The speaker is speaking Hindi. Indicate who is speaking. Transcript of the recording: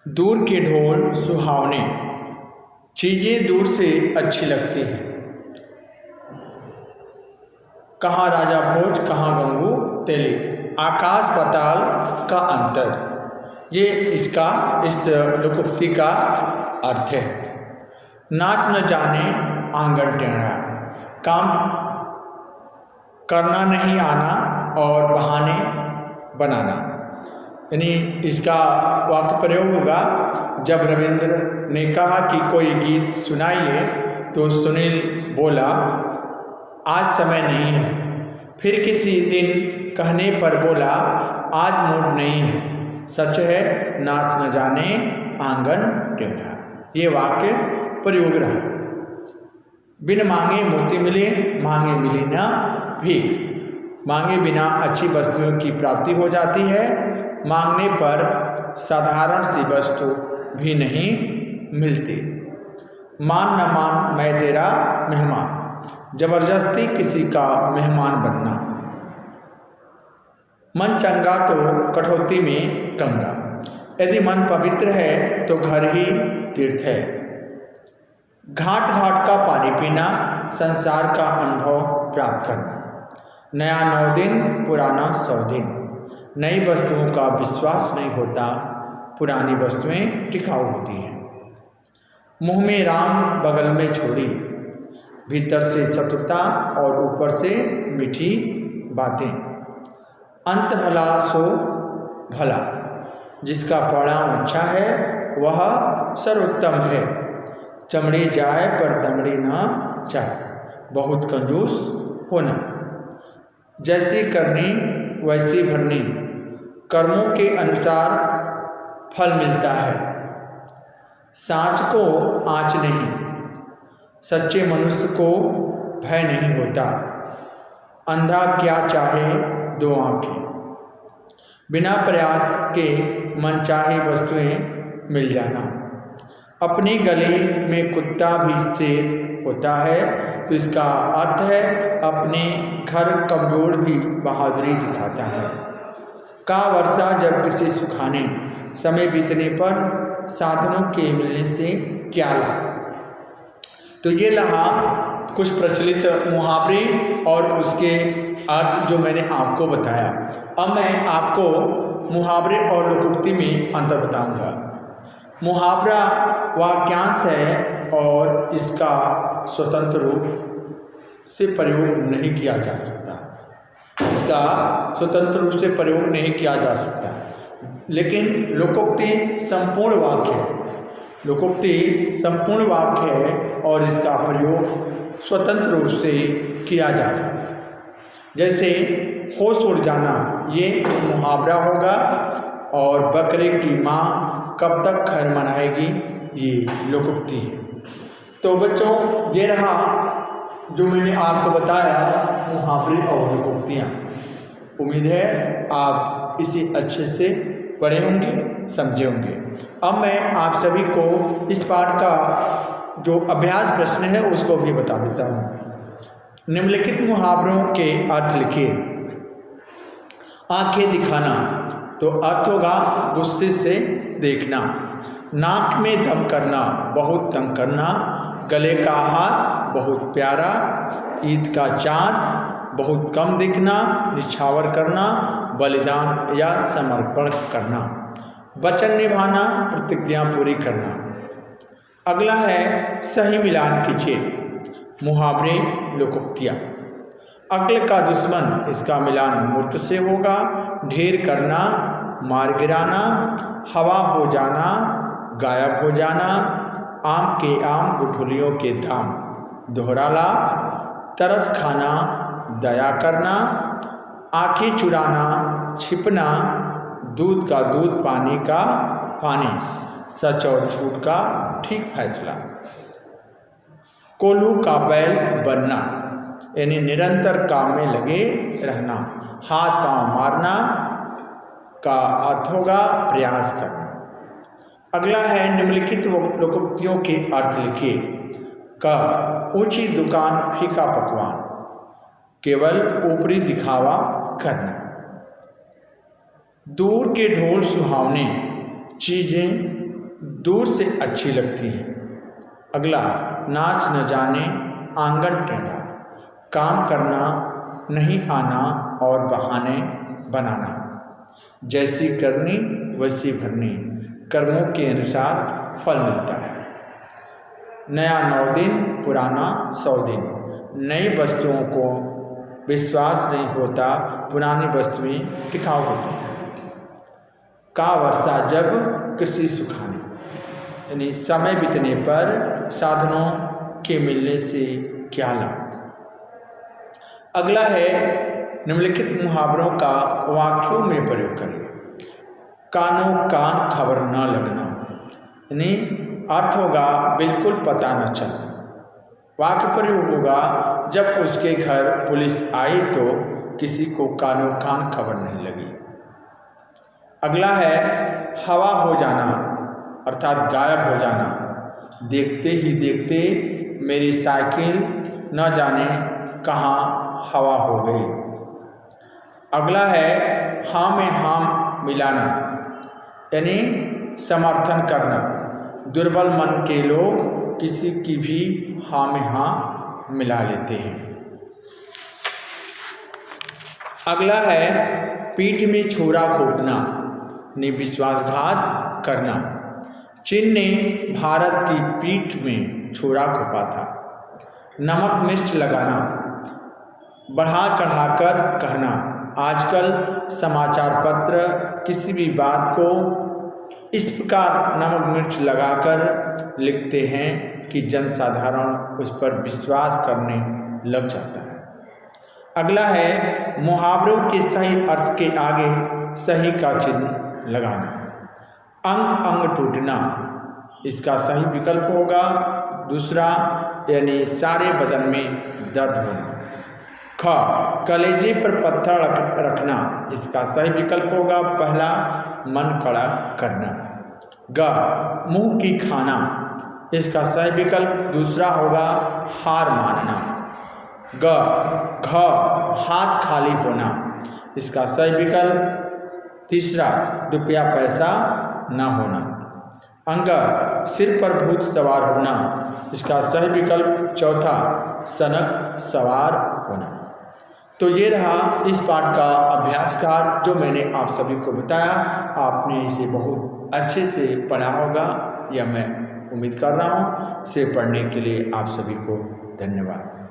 Speaker 1: दूर के ढोल सुहावने, चीज़ें दूर से अच्छी लगती हैं। कहाँ राजा भोज कहाँ गंगू तेली, आकाश पाताल का अंतर, ये इस लोकोक्ति का अर्थ है। नाच न जाने आंगन टेढ़ा, काम करना नहीं आना और बहाने बनाना। यानी इसका वाक्य प्रयोग होगा जब रविंद्र ने कहा कि कोई गीत सुनाइए तो सुनील बोला आज समय नहीं है। फिर किसी दिन कहने पर बोला आज मूड नहीं है। सच है नाच न जाने आंगन टेढ़ा, ये वाक्य प्रयोग रहा। बिन मांगे मोती मिले, मांगे मिली ना भीख। मांगे बिना अच्छी वस्तुओं की प्राप्ति हो जाती है, मांगने पर साधारण सी वस्तु भी नहीं मिलती। मान न मान मैं तेरा मेहमान, जबरदस्ती किसी का मेहमान बनना। मन चंगा तो कठौती में गंगा, यदि मन पवित्र है तो घर ही तीर्थ है। घाट घाट का पानी पीना, संसार का अनुभव प्राप्त करना। नया 9 दिन, पुराना 100 दिन। नई वस्तुओं का विश्वास नहीं होता, पुरानी वस्तुएं टिकाऊ होती हैं। मुंह में राम बगल में छोड़ी, भीतर से चतुरता और ऊपर से मीठी बातें। अंत भला सो भला, जिसका परिणाम अच्छा है वह सर्वोत्तम है। चमड़ी जाए पर दमड़ी ना जाए, बहुत कंजूस होना। जैसी करनी वैसी भरनी, कर्मों के अनुसार फल मिलता है। सांच को आँच नहीं, सच्चे मनुष्य को भय नहीं होता। अंधा क्या चाहे 2 आँखें, बिना प्रयास के मनचाही वस्तुएं मिल जाना। अपनी गली में कुत्ता भी शेर होता है तो इसका अर्थ है अपने घर कमजोर भी बहादुरी दिखाता है। का वर्षा जब किसी सुखाने, समय बीतने पर साधनों के मिलने से क्या लाभ। तो ये रहा कुछ प्रचलित मुहावरे और उसके अर्थ जो मैंने आपको बताया। अब मैं आपको मुहावरे और लोकोक्ति में अंतर बताऊंगा। मुहावरा वाक्यांश है और इसका स्वतंत्र रूप से प्रयोग नहीं किया जा सकता। इसका स्वतंत्र रूप से प्रयोग नहीं किया जा सकता, लेकिन लोकोक्ति संपूर्ण वाक्य है। लोकोक्ति संपूर्ण वाक्य है और इसका प्रयोग स्वतंत्र रूप से किया जा सकता है। जैसे होश उड़ जाना, ये मुहावरा होगा, और बकरे की माँ कब तक खैर मनाएगी, ये लोकोक्ति है। तो बच्चों ये रहा जो मैंने आपको बताया मुहावरे और लोकोक्तियाँ। उम्मीद है आप इसे अच्छे से पढ़े होंगे, समझे होंगे। अब मैं आप सभी को इस पाठ का जो अभ्यास प्रश्न है उसको भी बता देता हूँ। निम्नलिखित मुहावरों के अर्थ लिखिए। आंखें दिखाना, तो अर्थ होगा गुस्से से देखना। नाक में दम करना, बहुत तंग करना। गले का हार, बहुत प्यारा। ईद का चाँद, बहुत कम दिखना। निछावर करना, बलिदान या समर्पण करना। वचन निभाना, प्रतिज्ञा पूरी करना। अगला है सही मिलान कीजिए। मुहावरे लोकोक्तियाँ। अक्ल का दुश्मन, इसका मिलान मूर्ख से होगा। ढेर करना, मार गिराना। हवा हो जाना, गायब हो जाना। आम के आम, गुठलियों के दाम, दोहरा लाभ। तरस खाना, दया करना। आँखें चुराना, छिपना। दूध का दूध, पानी का पानी। सच और झूठ का ठीक फैसला। कोल्हू का बैल बनना, यानी निरंतर काम में लगे रहना। हाथ पांव मारना का अर्थ होगा प्रयास करना। अगला है निम्नलिखित लोकोक्तियों के अर्थ लिखिए। क ऊंची दुकान, फीका पकवान, केवल ऊपरी दिखावा करना। दूर के ढोल सुहावने, चीज़ें दूर से अच्छी लगती हैं। अगला, नाच न जाने आंगन टेढ़ा, काम करना नहीं आना और बहाने बनाना, जैसी करनी वैसी भरनी, कर्मों के अनुसार फल मिलता है। नया 9 दिन, पुराना 100 दिन, नई वस्तुओं को विश्वास नहीं होता, पुरानी वस्तुएं टिकाऊ होती हैं। का वर्षा जब कृषि सुखाने, यानी समय बीतने पर साधनों के मिलने से क्या लाभ। अगला है, निम्नलिखित मुहावरों का वाक्यों में प्रयोग करिए। कानों कान खबर न लगना, यानी अर्थ होगा बिल्कुल पता न चलना। वाक्य प्रयोग होगा, जब उसके घर पुलिस आई तो किसी को कानों कान खबर नहीं लगी। अगला है, हवा हो जाना अर्थात गायब हो जाना, देखते ही देखते मेरी साइकिल न जाने कहाँ हवा हो गई। अगला है, हाँ में हाँ मिलाना, यानी समर्थन करना। दुर्बल मन के लोग किसी की भी हाँ में हाँ मिला लेते हैं। अगला है, पीठ में छुरा घोंपना, यानी विश्वासघात करना। चीन ने भारत की पीठ में छुरा घोंपा था। नमक मिर्च लगाना, बढ़ा चढ़ाकर कहना। आजकल समाचार पत्र किसी भी बात को इस प्रकार नमक मिर्च लगाकर लिखते हैं कि जनसाधारण उस पर विश्वास करने लग जाता है। अगला है, मुहावरों के सही अर्थ के आगे सही का चिन्ह लगाना। अंग अंग टूटना, इसका सही विकल्प होगा दूसरा, यानी सारे बदन में दर्द होना। ख, कलेजे पर पत्थर रखना, इसका सही विकल्प होगा पहला, मन कड़ा करना। ग, मुंह की खाना, इसका सही विकल्प दूसरा होगा हार मानना। ग, घ, हाथ खाली होना, इसका सही विकल्प तीसरा, रुपया पैसा न होना। अंग, सिर पर भूत सवार होना, इसका सही विकल्प चौथा, सनक सवार होना। तो ये रहा इस पाठ का अभ्यासकार जो मैंने आप सभी को बताया। आपने इसे बहुत अच्छे से पढ़ा होगा, यह मैं उम्मीद कर रहा हूँ। इसे पढ़ने के लिए आप सभी को धन्यवाद।